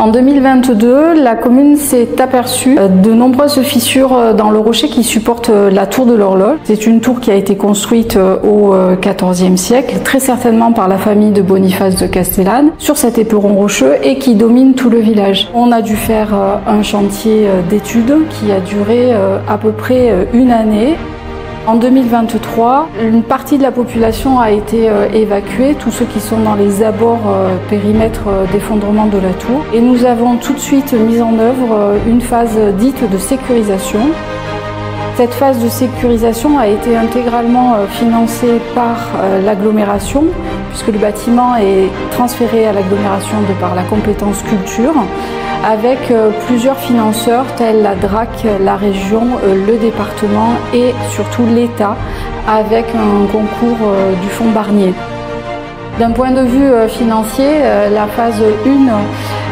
En 2022, la commune s'est aperçue de nombreuses fissures dans le rocher qui supportent la tour de l'horloge. C'est une tour qui a été construite au XIVe siècle, très certainement par la famille de Boniface de Castellane, sur cet éperon rocheux et qui domine tout le village. On a dû faire un chantier d'études qui a duré à peu près une année. En 2023, une partie de la population a été évacuée, tous ceux qui sont dans les abords périmètre d'effondrement de la tour. Et nous avons tout de suite mis en œuvre une phase dite de sécurisation. Cette phase de sécurisation a été intégralement financée par l'agglomération, puisque le bâtiment est transféré à l'agglomération de par la compétence culture, avec plusieurs financeurs tels la DRAC, la région, le département et surtout l'État, avec un concours du fonds Barnier. D'un point de vue financier, la phase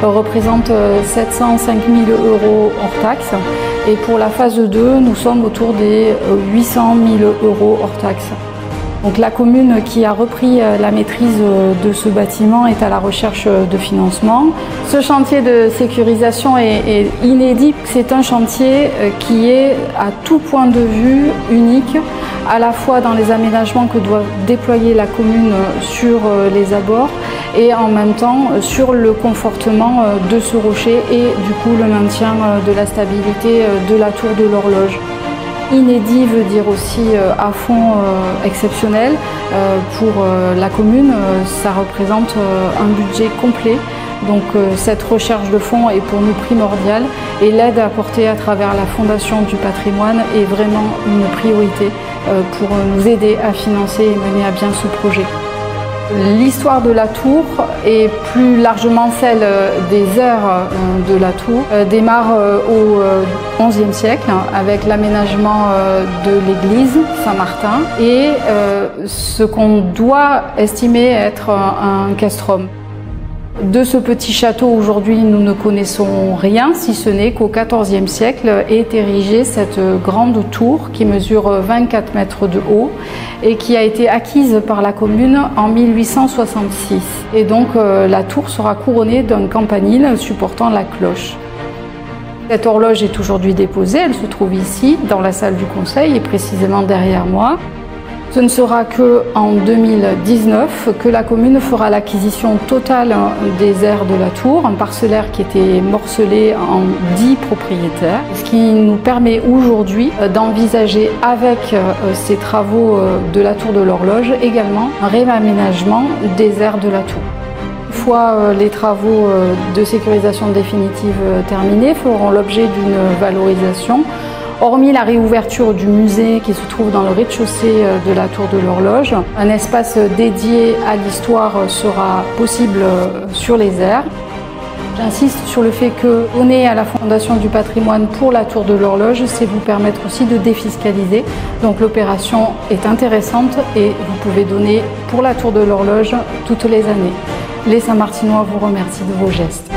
1 représente 705 000 € hors taxe et pour la phase 2, nous sommes autour des 800 000 € hors taxe. Donc la commune qui a repris la maîtrise de ce bâtiment est à la recherche de financement. Ce chantier de sécurisation est inédit. C'est un chantier qui est à tout point de vue unique, à la fois dans les aménagements que doit déployer la commune sur les abords et en même temps sur le confortement de ce rocher et du coup le maintien de la stabilité de la tour de l'horloge. Inédit veut dire aussi à fond exceptionnel. Pour la commune, ça représente un budget complet. Donc cette recherche de fonds est pour nous primordiale et l'aide apportée à travers la Fondation du patrimoine est vraiment une priorité pour nous aider à financer et mener à bien ce projet. L'histoire de la tour et plus largement celle des aires de la tour démarre au XIe siècle avec l'aménagement de l'église Saint-Martin et ce qu'on doit estimer être un castrum. De ce petit château, aujourd'hui, nous ne connaissons rien, si ce n'est qu'au XIVe siècle est érigée cette grande tour qui mesure 24 mètres de haut et qui a été acquise par la commune en 1866. Et donc la tour sera couronnée d'un campanile supportant la cloche. Cette horloge est aujourd'hui déposée, elle se trouve ici, dans la salle du conseil et précisément derrière moi. Ce ne sera qu'en 2019 que la commune fera l'acquisition totale des aires de la tour, un parcellaire qui était morcelé en 10 propriétaires, ce qui nous permet aujourd'hui d'envisager avec ces travaux de la tour de l'horloge également un réaménagement des aires de la tour. Une fois les travaux de sécurisation définitive terminés, feront l'objet d'une valorisation. Hormis la réouverture du musée qui se trouve dans le rez-de-chaussée de la tour de l'horloge, un espace dédié à l'histoire sera possible sur les aires. J'insiste sur le fait que donner à la Fondation du patrimoine pour la tour de l'horloge, c'est vous permettre aussi de défiscaliser. Donc l'opération est intéressante et vous pouvez donner pour la tour de l'horloge toutes les années. Les Saint-Martinois vous remercient de vos gestes.